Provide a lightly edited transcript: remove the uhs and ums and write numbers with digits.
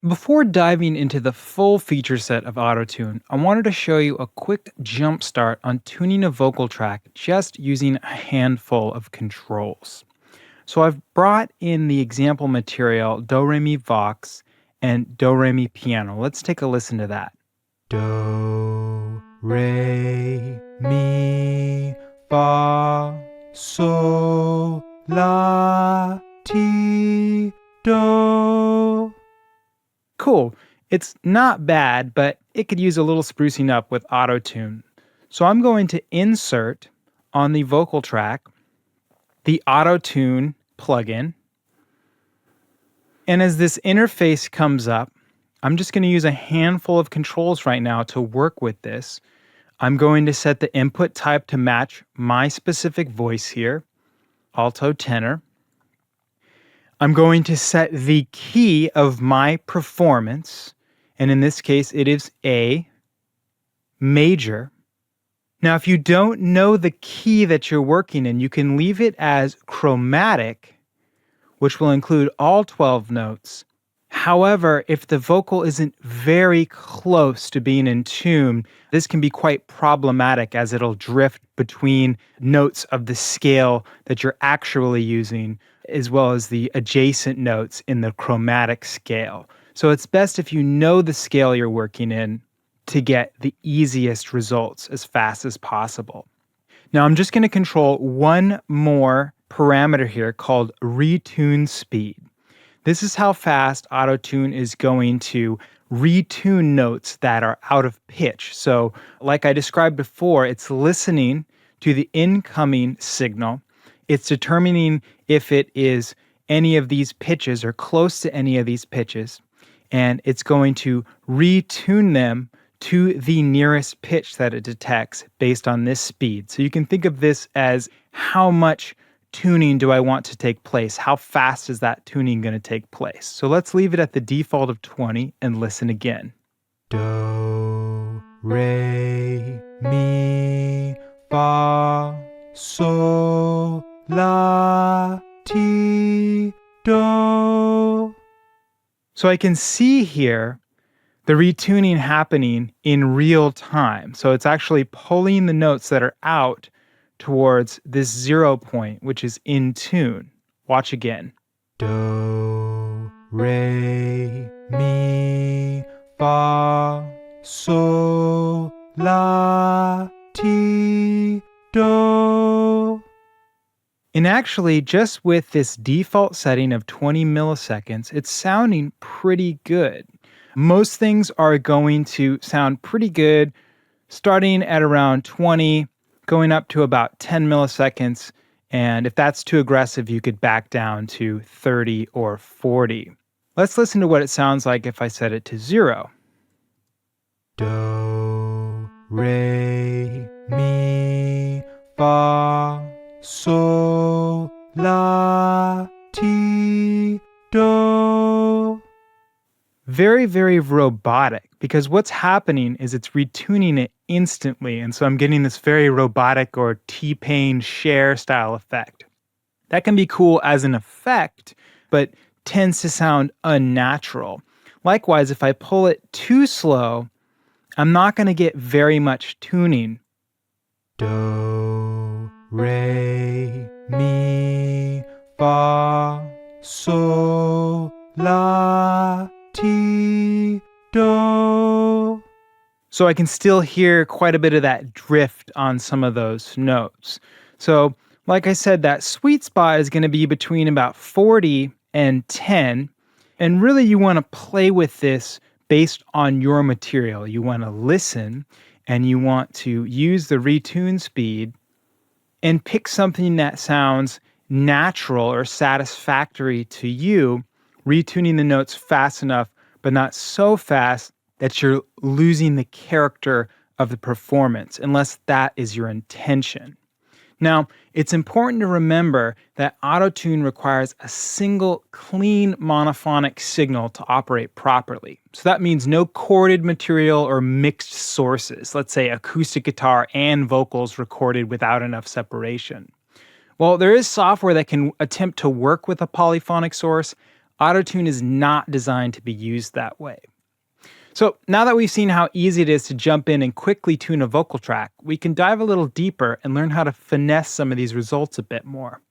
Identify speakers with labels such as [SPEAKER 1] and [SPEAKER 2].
[SPEAKER 1] Before diving into the full feature set of Auto-Tune, I wanted to show you a quick jump start on tuning a vocal track just using a handful of controls. So I've brought in the example material Do Re Mi Vox and Do Re Mi Piano. Let's take a listen to that. Do Re Mi Fa Sol La Ti Do. Cool. It's not bad, but it could use a little sprucing up with Auto-Tune. So I'm going to insert on the vocal track the Auto-Tune plugin. And as this interface comes up, I'm just going to use a handful of controls right now to work with this. I'm going to set the input type to match my specific voice here, alto tenor. I'm going to set the key of my performance, and in this case, it is A major. Now, if you don't know the key that you're working in, you can leave it as chromatic, which will include all 12 notes. However, if the vocal isn't very close to being in tune, this can be quite problematic as it'll drift between notes of the scale that you're actually using, as well as the adjacent notes in the chromatic scale. So it's best if you know the scale you're working in to get the easiest results as fast as possible. Now I'm just going to control one more parameter here called retune speed. This is how fast Auto-Tune is going to retune notes that are out of pitch. So like I described before, it's listening to the incoming signal. It's determining if it is any of these pitches or close to any of these pitches, and it's going to retune them to the nearest pitch that it detects based on this speed. So you can think of this as how much tuning do I want to take place? How fast is that tuning going to take place? So let's leave it at the default of 20 and listen again. Do, re, mi, fa, sol, la, ti, do. So I can see here the retuning happening in real time. So it's actually pulling the notes that are out towards this 0 point, which is in tune. Watch again. Do, re, mi, fa, sol, la, ti, do. And actually, just with this default setting of 20 milliseconds, it's sounding pretty good. Most things are going to sound pretty good starting at around 20, going up to about 10 milliseconds. And if that's too aggressive, you could back down to 30 or 40. Let's listen to what it sounds like if I set it to 0. Do, re, mi, fa, sol, la, ti, do. Very, very robotic, because what's happening is it's retuning it instantly, and so I'm getting this very robotic or T-Pain Cher style effect. That can be cool as an effect, but tends to sound unnatural. Likewise, if I pull it too slow, I'm not going to get very much tuning. Do, re, mi, fa, sol, la, ti, do. So I can still hear quite a bit of that drift on some of those notes. So like I said, that sweet spot is going to be between about 40 and 10. And really you want to play with this based on your material. You want to listen and you want to use the retune speed and pick something that sounds natural or satisfactory to you, retuning the notes fast enough, but not so fast that you're losing the character of the performance, unless that is your intention. Now, it's important to remember that Auto-Tune requires a single clean monophonic signal to operate properly. So that means no chorded material or mixed sources, let's say acoustic guitar and vocals recorded without enough separation. Well, there is software that can attempt to work with a polyphonic source, Auto-Tune is not designed to be used that way. So now that we've seen how easy it is to jump in and quickly tune a vocal track, we can dive a little deeper and learn how to finesse some of these results a bit more.